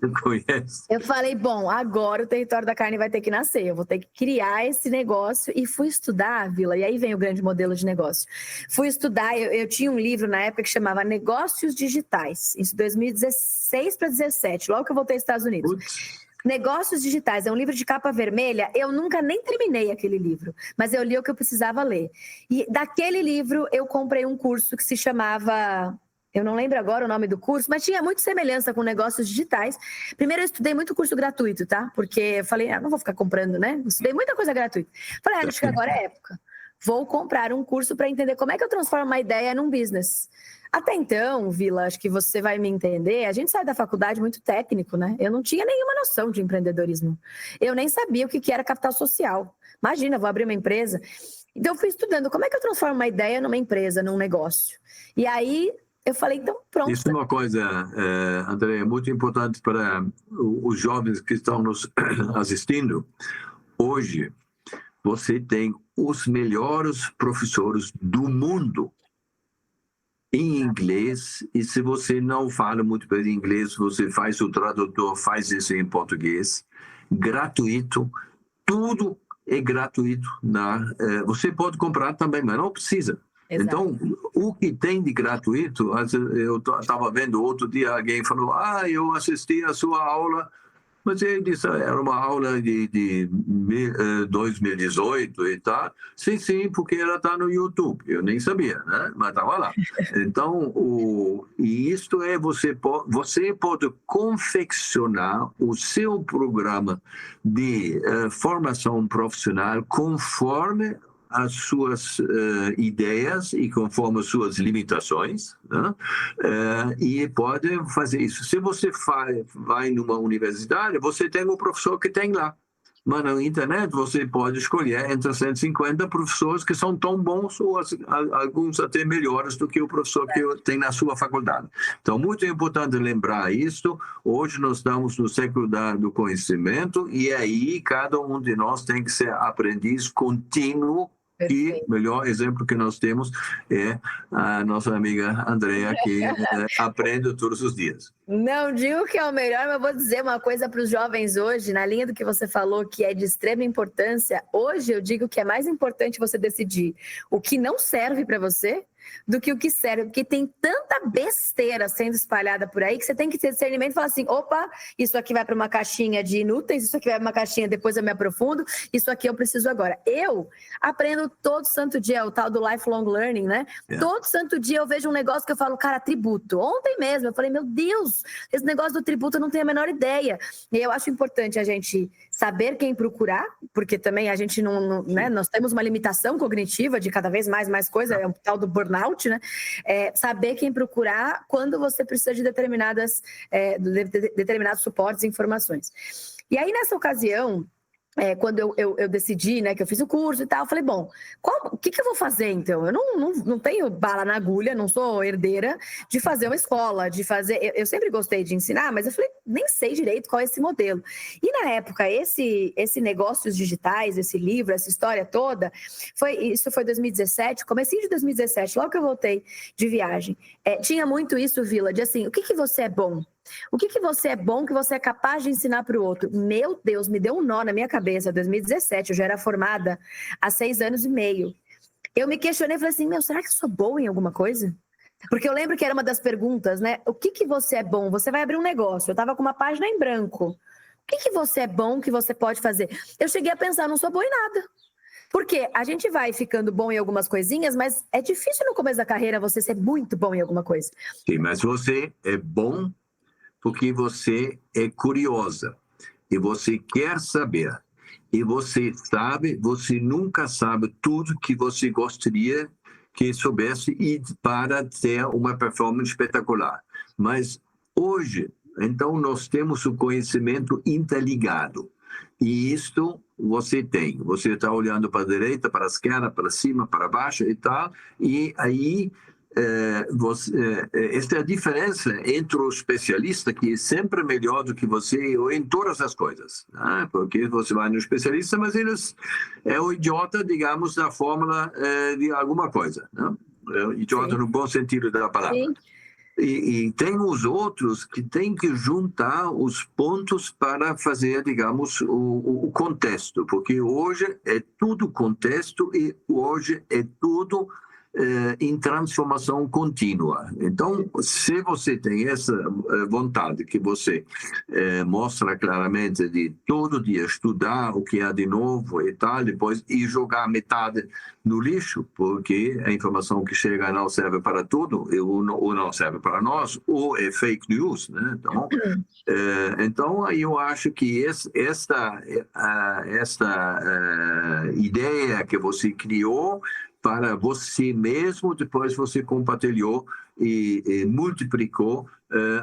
eu falei, bom, agora o território da carne vai ter que nascer. Eu vou ter que criar esse negócio. E fui estudar, Vila, e aí vem o grande modelo de negócio. Fui estudar, eu tinha um livro na época que chamava Negócios Digitais. Isso 2016 para 2017, logo que eu voltei aos Estados Unidos. Negócios Digitais, é um livro de capa vermelha. Eu nunca nem terminei aquele livro, mas eu li o que eu precisava ler. E daquele livro eu comprei um curso que se chamava... Eu não lembro agora o nome do curso, mas tinha muita semelhança com negócios digitais. Primeiro eu estudei muito curso gratuito, tá? Porque eu falei, não vou ficar comprando, né? Eu estudei muita coisa gratuita. Falei, acho que agora é época. Vou comprar um curso para entender como é que eu transformo uma ideia num business. Até então, Vila, acho que você vai me entender, a gente sai da faculdade muito técnico, né? Eu não tinha nenhuma noção de empreendedorismo. Eu nem sabia o que era capital social. Imagina, vou abrir uma empresa. Então eu fui estudando como é que eu transformo uma ideia numa empresa, num negócio. E aí eu falei, então pronto. Isso é uma coisa, André, muito importante para os jovens que estão nos assistindo. Hoje, você tem os melhores professores do mundo em inglês, e se você não fala muito bem inglês, você faz o tradutor, faz isso em português, gratuito, tudo é gratuito. Você pode comprar também, mas não precisa. Exato. Então, o que tem de gratuito, eu estava vendo outro dia, alguém falou, eu assisti a sua aula, mas ele disse, era uma aula de 2018 e tal. Sim, porque ela está no YouTube. Eu nem sabia, né? Mas estava lá. Então, e isto é, você pode confeccionar o seu programa de formação profissional conforme as suas ideias e conforme as suas limitações, né? E pode fazer isso. Se você vai numa universidade, você tem um professor que tem lá. Mas na internet você pode escolher entre 150 professores que são tão bons ou alguns até melhores do que o professor que tem na sua faculdade. Então, muito importante lembrar isso. Hoje nós estamos no século do conhecimento e aí cada um de nós tem que ser aprendiz contínuo. E o melhor exemplo que nós temos é a nossa amiga Andrea, que aprende todos os dias. Não digo que é o melhor, mas vou dizer uma coisa para os jovens hoje, na linha do que você falou, que é de extrema importância. Hoje eu digo que é mais importante você decidir o que não serve para você do que o que serve, porque tem tanta besteira sendo espalhada por aí que você tem que ter discernimento e falar assim, opa, isso aqui vai para uma caixinha de inúteis, isso aqui vai para uma caixinha, depois eu me aprofundo, isso aqui eu preciso agora. Eu aprendo todo santo dia, o tal do lifelong learning, né? Todo santo dia eu vejo um negócio que eu falo, cara, tributo. Ontem mesmo eu falei, meu Deus, esse negócio do tributo eu não tenho a menor ideia. E eu acho importante a gente saber quem procurar, porque também a gente não né, nós temos uma limitação cognitiva de cada vez mais coisa, é o tal do burnout, né? Saber quem procurar quando você precisa de determinados suportes e informações. E aí, nessa ocasião, quando eu decidi, né, que eu fiz o curso e tal, eu falei, bom, o que eu vou fazer então? Eu não tenho bala na agulha, não sou herdeira de fazer uma escola, de fazer... Eu sempre gostei de ensinar, mas eu falei, nem sei direito qual é esse modelo. E na época, esse Negócios Digitais, esse livro, essa história toda, isso foi 2017, comecinho de 2017, logo que eu voltei de viagem. Tinha muito isso, Vila, de assim, o que você é bom? O que você é bom, que você é capaz de ensinar para o outro? Meu Deus, me deu um nó na minha cabeça. 2017, eu já era formada há 6 anos e meio. Eu me questionei e falei assim, será que eu sou boa em alguma coisa? Porque eu lembro que era uma das perguntas, né? O que você é bom? Você vai abrir um negócio. Eu estava com uma página em branco. O que você é bom, que você pode fazer? Eu cheguei a pensar, não sou boa em nada. Porque a gente vai ficando bom em algumas coisinhas, mas é difícil no começo da carreira você ser muito bom em alguma coisa. Sim, mas você é bom porque você é curiosa e você quer saber. E você nunca sabe tudo que você gostaria que soubesse e para ter uma performance espetacular. Mas hoje, então, nós temos o conhecimento interligado. E isto você tem. Você está olhando para a direita, para a esquerda, para cima, para baixo e tal. E aí... esta é a diferença entre o especialista, que é sempre melhor do que você em todas as coisas, né? Porque você vai no especialista, mas ele é o idiota, digamos, da fórmula de alguma coisa, né? É o idiota no bom sentido da palavra. Sim. E tem os outros que têm que juntar os pontos para fazer, digamos, o contexto, porque hoje é tudo contexto e hoje é tudo em transformação contínua. Então, se você tem essa vontade que você mostra claramente de todo dia estudar o que há de novo e tal, depois e jogar metade no lixo, porque a informação que chega não serve para tudo, ou não serve para nós, ou é fake news, né? Então eu acho que esta ideia que você criou para você mesmo, depois você compartilhou e multiplicou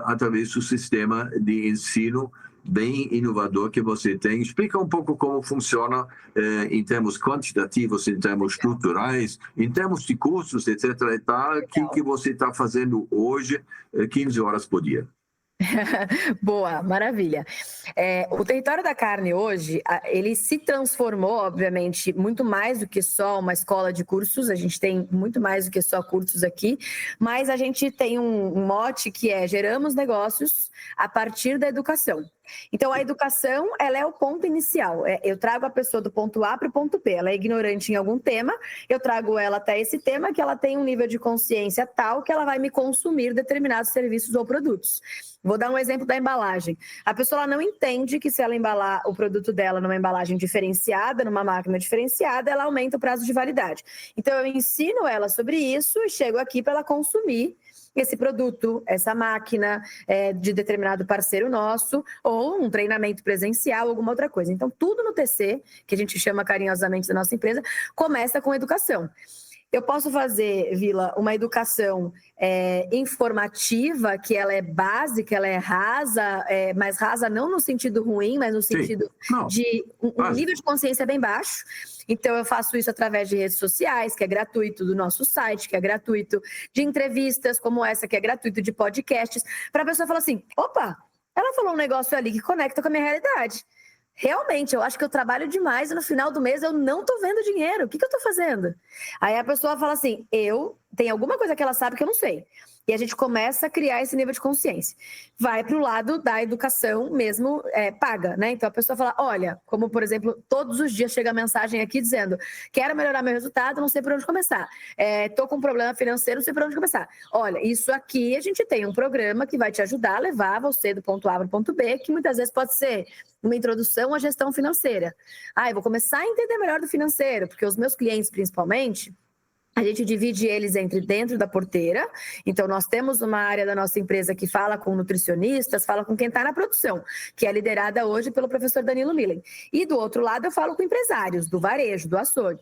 através do sistema de ensino bem inovador que você tem. Explica um pouco como funciona em termos quantitativos, em termos estruturais, em termos de cursos, etc. e tal, que você está fazendo hoje, 15 horas por dia. Boa, maravilha. O Território da Carne hoje, ele se transformou, obviamente, muito mais do que só uma escola de cursos, a gente tem muito mais do que só cursos aqui, mas a gente tem um mote que é geramos negócios a partir da educação. Então, a educação, ela é o ponto inicial. Eu trago a pessoa do ponto A para o ponto B. Ela é ignorante em algum tema, eu trago ela até esse tema que ela tem um nível de consciência tal que ela vai me consumir determinados serviços ou produtos. Vou dar um exemplo da embalagem. A pessoa ela não entende que se ela embalar o produto dela numa embalagem diferenciada, numa máquina diferenciada, ela aumenta o prazo de validade. Então, eu ensino ela sobre isso e chego aqui para ela consumir esse produto, essa máquina de determinado parceiro nosso, ou um treinamento presencial, alguma outra coisa. Então, tudo no TC, que a gente chama carinhosamente da nossa empresa, começa com educação. Eu posso fazer, Vila, uma educação informativa, que ela é básica, ela é rasa, mas rasa não no sentido ruim, mas no sentido de um nível de consciência bem baixo. Então, eu faço isso através de redes sociais, que é gratuito, do nosso site, que é gratuito, de entrevistas como essa, que é gratuito, de podcasts, para a pessoa falar assim, opa, ela falou um negócio ali que conecta com a minha realidade. Realmente, eu acho que eu trabalho demais e no final do mês eu não estou vendo dinheiro. O que eu estou fazendo? Aí a pessoa fala assim, tem alguma coisa que ela sabe que eu não sei. E a gente começa a criar esse nível de consciência. Vai para o lado da educação mesmo paga, né? Então a pessoa fala, olha, como por exemplo, todos os dias chega a mensagem aqui dizendo, quero melhorar meu resultado, não sei por onde começar. Estou com um problema financeiro, não sei por onde começar. Olha, isso aqui a gente tem um programa que vai te ajudar a levar você do ponto A para o ponto B, que muitas vezes pode ser uma introdução à gestão financeira. Eu vou começar a entender melhor do financeiro, porque os meus clientes, principalmente, a gente divide eles entre dentro da porteira. Então, nós temos uma área da nossa empresa que fala com nutricionistas, fala com quem está na produção, que é liderada hoje pelo professor Danilo Millen. E do outro lado, eu falo com empresários, do varejo, do açougue.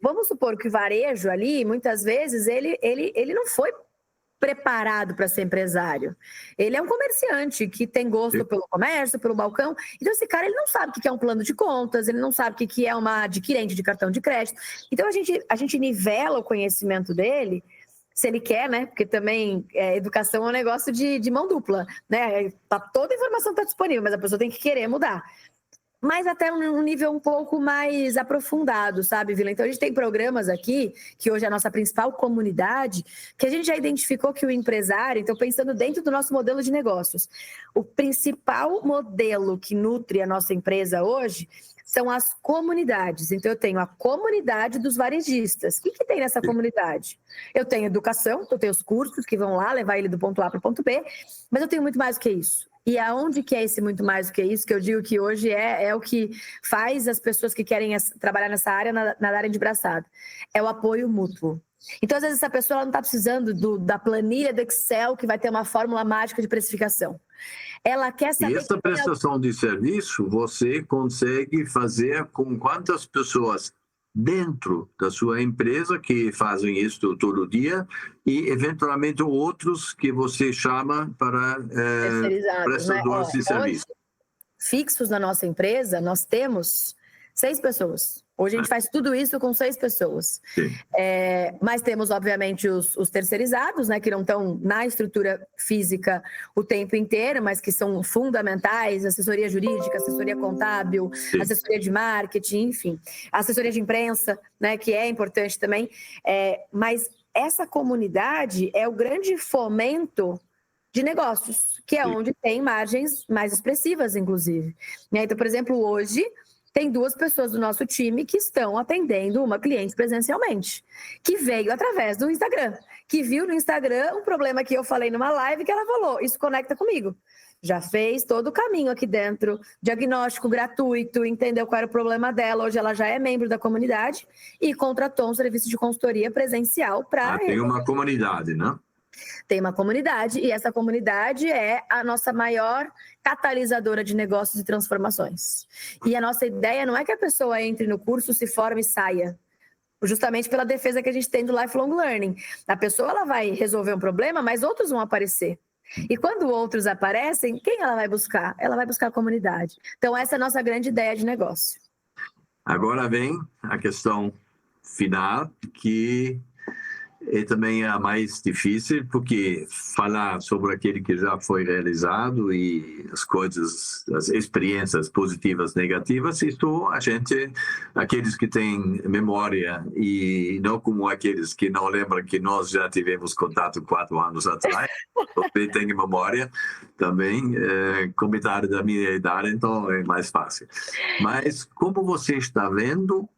Vamos supor que o varejo ali, muitas vezes, ele não foi preparado para ser empresário. Ele é um comerciante que tem gosto pelo comércio, pelo balcão. Então, esse cara ele não sabe o que é um plano de contas, ele não sabe o que é uma adquirente de cartão de crédito. Então, a gente nivela o conhecimento dele, se ele quer, né? Porque também educação é um negócio de mão dupla, né? Toda a informação está disponível, mas a pessoa tem que querer mudar. Mas até um nível um pouco mais aprofundado, sabe, Vila? Então, a gente tem programas aqui, que hoje é a nossa principal comunidade, que a gente já identificou que o empresário, então, pensando dentro do nosso modelo de negócios, o principal modelo que nutre a nossa empresa hoje são as comunidades. Então, eu tenho a comunidade dos varejistas. O que tem nessa comunidade? Eu tenho educação, eu tenho os cursos que vão lá levar ele do ponto A para o ponto B, mas eu tenho muito mais do que isso. E aonde que é esse muito mais do que isso, que eu digo que hoje é o que faz as pessoas que querem trabalhar nessa área nadarem de braçada? É o apoio mútuo. Então, às vezes, essa pessoa ela não está precisando da planilha do Excel que vai ter uma fórmula mágica de precificação. Ela quer saber... E essa prestação de serviço, você consegue fazer com quantas pessoas dentro da sua empresa que fazem isso todo dia e, eventualmente, outros que você chama para prestadores de serviço. Hoje, fixos na nossa empresa, nós temos 6 pessoas. Hoje a gente faz tudo isso com 6 pessoas. Mas temos, obviamente, os terceirizados, né, que não estão na estrutura física o tempo inteiro, mas que são fundamentais, assessoria jurídica, assessoria contábil, assessoria de marketing, enfim, assessoria de imprensa, né, que é importante também. Mas essa comunidade é o grande fomento de negócios, que é onde tem margens mais expressivas, inclusive. Então, por exemplo, hoje... tem 2 pessoas do nosso time que estão atendendo uma cliente presencialmente, que veio através do Instagram, que viu no Instagram um problema que eu falei numa live que ela falou, isso conecta comigo. Já fez todo o caminho aqui dentro, diagnóstico gratuito, entendeu qual era o problema dela, hoje ela já é membro da comunidade e contratou um serviço de consultoria presencial para... tem uma comunidade, né? Tem uma comunidade e essa comunidade é a nossa maior catalisadora de negócios e transformações. E a nossa ideia não é que a pessoa entre no curso, se forme e saia, justamente pela defesa que a gente tem do lifelong learning. A pessoa ela vai resolver um problema, mas outros vão aparecer. E quando outros aparecem, quem ela vai buscar? Ela vai buscar a comunidade. Então essa é a nossa grande ideia de negócio. Agora vem a questão final, que é também a mais difícil, porque falar sobre aquele que já foi realizado e as coisas, as experiências positivas, negativas, isso aqueles que têm memória e não como aqueles que não lembram que nós já tivemos contato 4 anos atrás, você tem memória também, com metade da minha idade, então é mais fácil. Mas como você está vendo,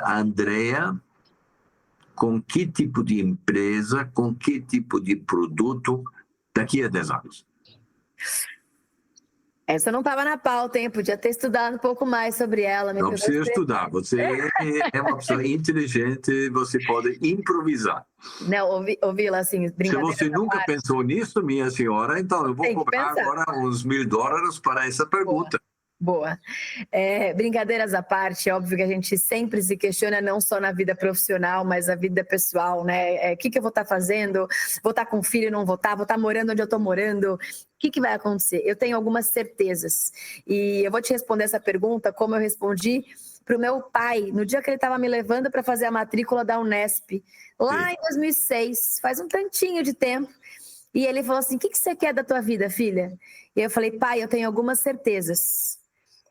a Andrea, com que tipo de empresa, com que tipo de produto daqui a 10 anos? Essa não estava na pauta, hein? Podia ter estudado um pouco mais sobre ela. Não precisa estudar, você é uma pessoa inteligente, você pode improvisar. Não, Vila, assim, brincadeira. Se você nunca pensou nisso, minha senhora, então eu vou cobrar agora uns $1.000 para essa pergunta. Boa. Brincadeiras à parte, é óbvio que a gente sempre se questiona não só na vida profissional, mas na vida pessoal, né? O que eu vou estar fazendo? Vou estar com filho, não vou estar morando onde eu estou morando? O que vai acontecer? Eu tenho algumas certezas e eu vou te responder essa pergunta como eu respondi para o meu pai, no dia que ele estava me levando para fazer a matrícula da Unesp, lá em 2006, faz um tantinho de tempo. E ele falou assim, o que você quer da tua vida, filha? E eu falei, pai, eu tenho algumas certezas.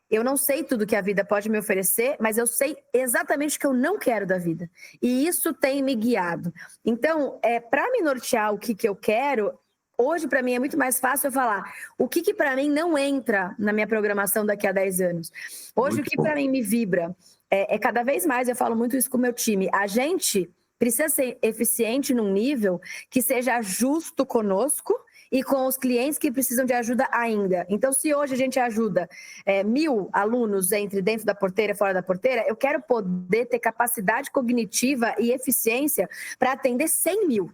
Eu não sei tudo que a vida pode me oferecer, mas eu sei exatamente o que eu não quero da vida. E isso tem me guiado. Então, para me nortear o que eu quero, hoje para mim é muito mais fácil eu falar o que para mim não entra na minha programação daqui a 10 anos. Hoje, muito o que para mim me vibra é cada vez mais, eu falo muito isso com o meu time, a gente precisa ser eficiente num nível que seja justo conosco e com os clientes que precisam de ajuda ainda. Então, se hoje a gente ajuda 1.000 alunos dentro da porteira e fora da porteira, eu quero poder ter capacidade cognitiva e eficiência para atender 100.000.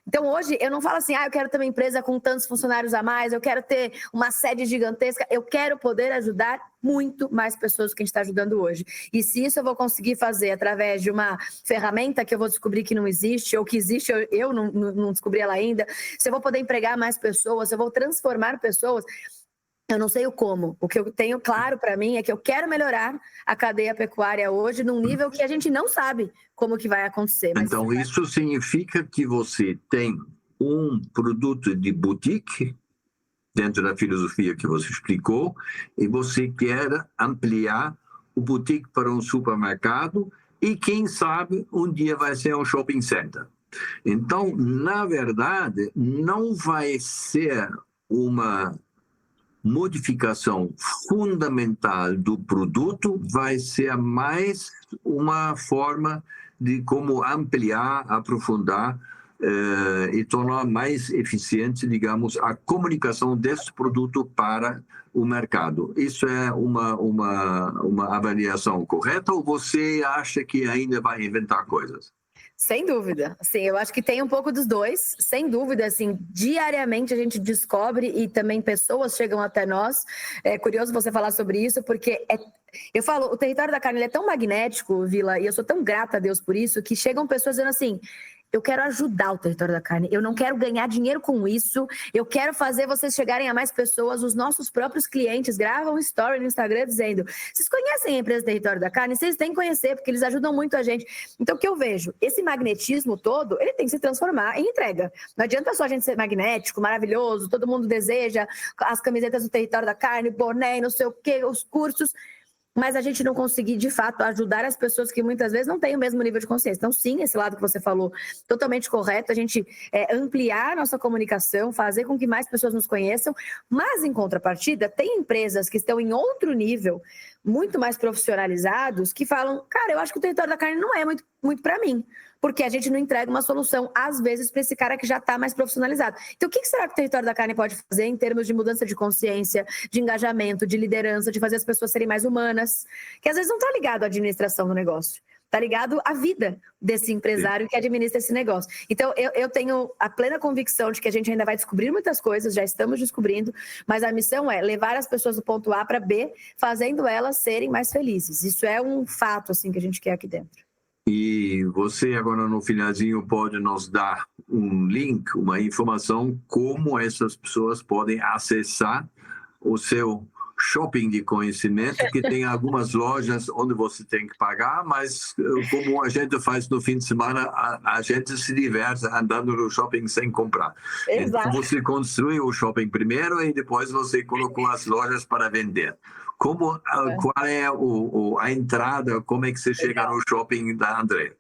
Então, hoje, eu não falo assim, eu quero ter uma empresa com tantos funcionários a mais, eu quero ter uma sede gigantesca, eu quero poder ajudar muito mais pessoas do que a gente está ajudando hoje. E se isso eu vou conseguir fazer através de uma ferramenta que eu vou descobrir que não existe, ou que existe, eu não descobri ela ainda, se eu vou poder empregar mais pessoas, se eu vou transformar pessoas, eu não sei o como. O que eu tenho claro para mim é que eu quero melhorar a cadeia pecuária hoje num nível que a gente não sabe como que vai acontecer. Mas então, isso significa que você tem um produto de boutique, dentro da filosofia que você explicou, e você quer ampliar o boutique para um supermercado e, quem sabe, um dia vai ser um shopping center. Então, na verdade, não vai ser uma modificação fundamental do produto, vai ser mais uma forma de como ampliar, aprofundar e tornar mais eficiente, digamos, a comunicação desse produto para o mercado. Isso é uma avaliação correta ou você acha que ainda vai inventar coisas? Sem dúvida, assim, eu acho que tem um pouco dos dois, sem dúvida, assim, diariamente a gente descobre e também pessoas chegam até nós, é curioso você falar sobre isso, porque eu falo, o território da carne ele é tão magnético, Vila, e eu sou tão grata a Deus por isso, que chegam pessoas dizendo assim, eu quero ajudar o território da carne, eu não quero ganhar dinheiro com isso, eu quero fazer vocês chegarem a mais pessoas, os nossos próprios clientes gravam um story no Instagram dizendo, vocês conhecem a empresa Território da Carne? Vocês têm que conhecer, porque eles ajudam muito a gente. Então, o que eu vejo? Esse magnetismo todo, ele tem que se transformar em entrega. Não adianta só a gente ser magnético, maravilhoso, todo mundo deseja as camisetas do Território da Carne, boné, não sei o quê, os cursos. mas a gente não conseguir, de fato, ajudar as pessoas que muitas vezes não têm o mesmo nível de consciência. Então, sim, esse lado que você falou, totalmente correto, a gente ampliar a nossa comunicação, fazer com que mais pessoas nos conheçam, mas, em contrapartida, tem empresas que estão em outro nível, muito mais profissionalizados, que falam, cara, eu acho que o território da carne não é muito para mim, porque a gente não entrega uma solução, às vezes, para esse cara que já está mais profissionalizado. Então, o que será que o território da carne pode fazer em termos de mudança de consciência, de engajamento, de liderança, de fazer as pessoas serem mais humanas, que às vezes não está ligado à administração do negócio, está ligado à vida desse empresário que administra esse negócio. Então, eu tenho a plena convicção de que a gente ainda vai descobrir muitas coisas, já estamos descobrindo, mas a missão é levar as pessoas do ponto A para B, fazendo elas serem mais felizes. Isso é um fato, assim, que a gente quer aqui dentro. E você agora no finalzinho pode nos dar um link, uma informação como essas pessoas podem acessar o seu shopping de conhecimento, que tem algumas lojas onde você tem que pagar, mas como a gente faz no fim de semana, a gente se diverte andando no shopping sem comprar. Exato. Então você construiu o shopping primeiro e depois você colocou as lojas para vender. Qual é a entrada, como é que você chega no shopping da Andréa?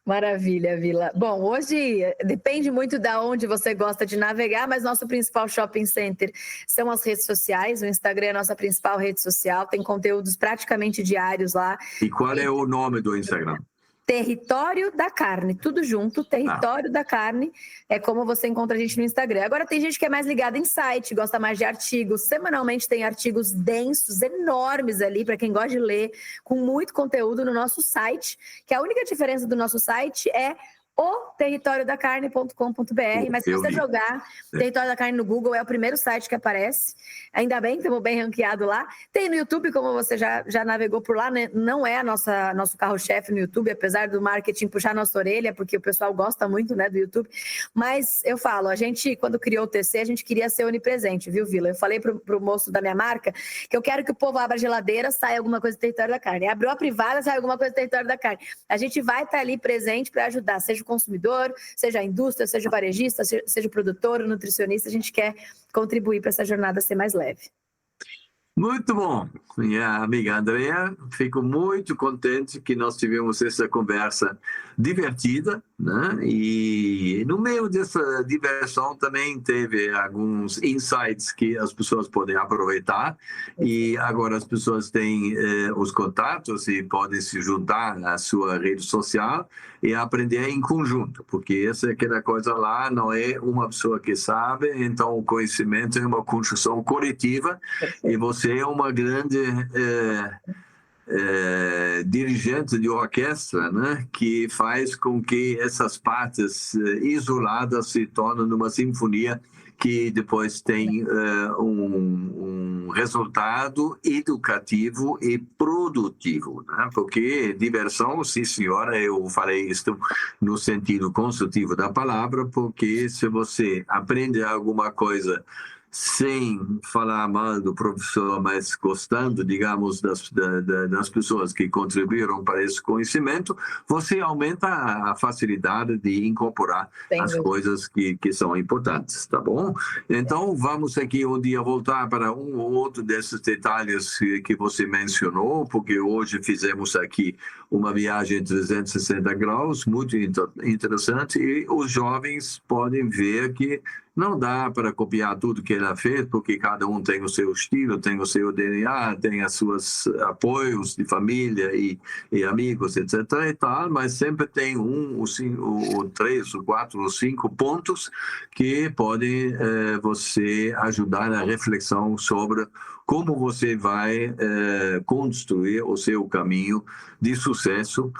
Maravilha, Vila. Bom, hoje depende muito de onde você gosta de navegar, mas nosso principal shopping center são as redes sociais. O Instagram é a nossa principal rede social, tem conteúdos praticamente diários lá. E qual é o nome do Instagram? Território da Carne, tudo junto, Território da Carne, é como você encontra a gente no Instagram. Agora tem gente que é mais ligada em site, gosta mais de artigos, semanalmente tem artigos densos, enormes ali, para quem gosta de ler, com muito conteúdo no nosso site, que a única diferença do nosso site é o territoriodacarne.com.br, mas se você jogar Território da Carne no Google, é o primeiro site que aparece. Ainda bem, estamos bem ranqueado lá. Tem no YouTube, como você já navegou por lá, né? Não é nosso carro-chefe no YouTube, apesar do marketing puxar nossa orelha, porque o pessoal gosta muito, né, do YouTube. Mas eu falo, a gente, quando criou o TC, a gente queria ser onipresente, viu, Vila? Eu falei pro moço da minha marca que eu quero que o povo abra a geladeira, saia alguma coisa do Território da Carne. Abriu a privada, sai alguma coisa do Território da Carne. A gente vai estar ali presente para ajudar, seja o consumidor, seja a indústria, seja o varejista, seja o produtor, o nutricionista, a gente quer contribuir para essa jornada ser mais leve. Muito bom, minha amiga Andréa, fico muito contente que nós tivemos essa conversa divertida, né? E no meio dessa diversão também teve alguns insights que as pessoas podem aproveitar, e agora as pessoas têm os contatos e podem se juntar à sua rede social e aprender em conjunto, porque essa é aquela coisa lá, não é uma pessoa que sabe, então o conhecimento é uma construção coletiva e você é uma grande dirigente de orquestra, né, que faz com que essas partes isoladas se tornem uma sinfonia que depois tem um resultado educativo e produtivo, né? Porque diversão, sim senhora, eu falei isso no sentido construtivo da palavra, porque se você aprende alguma coisa sem falar mal do professor, mas gostando, digamos, das pessoas que contribuíram para esse conhecimento, você aumenta a facilidade de incorporar as coisas que são importantes, tá bom? Então, vamos aqui um dia voltar para um ou outro desses detalhes que você mencionou, porque hoje fizemos aqui uma viagem 360 graus, muito interessante, e os jovens podem ver que não dá para copiar tudo que ela fez, porque cada um tem o seu estilo, tem o seu DNA, tem as suas apoios de família e amigos, etc. e tal, mas sempre tem ou 3, ou 4, ou 5 pontos que podem você ajudar na reflexão sobre como você vai construir o seu caminho de sucesso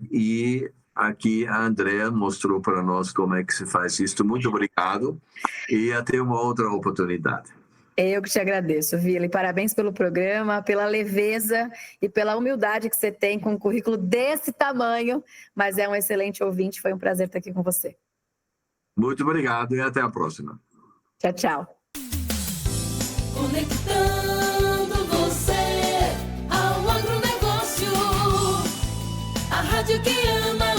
e aqui a Andréa mostrou para nós como é que se faz isso. Muito obrigado e até uma outra oportunidade. Eu que te agradeço, Vila, e parabéns pelo programa, pela leveza e pela humildade que você tem com um currículo desse tamanho, mas é um excelente ouvinte, foi um prazer estar aqui com você. Muito obrigado e até a próxima. Tchau, tchau. Conectando você ao agronegócio, a rádio que ama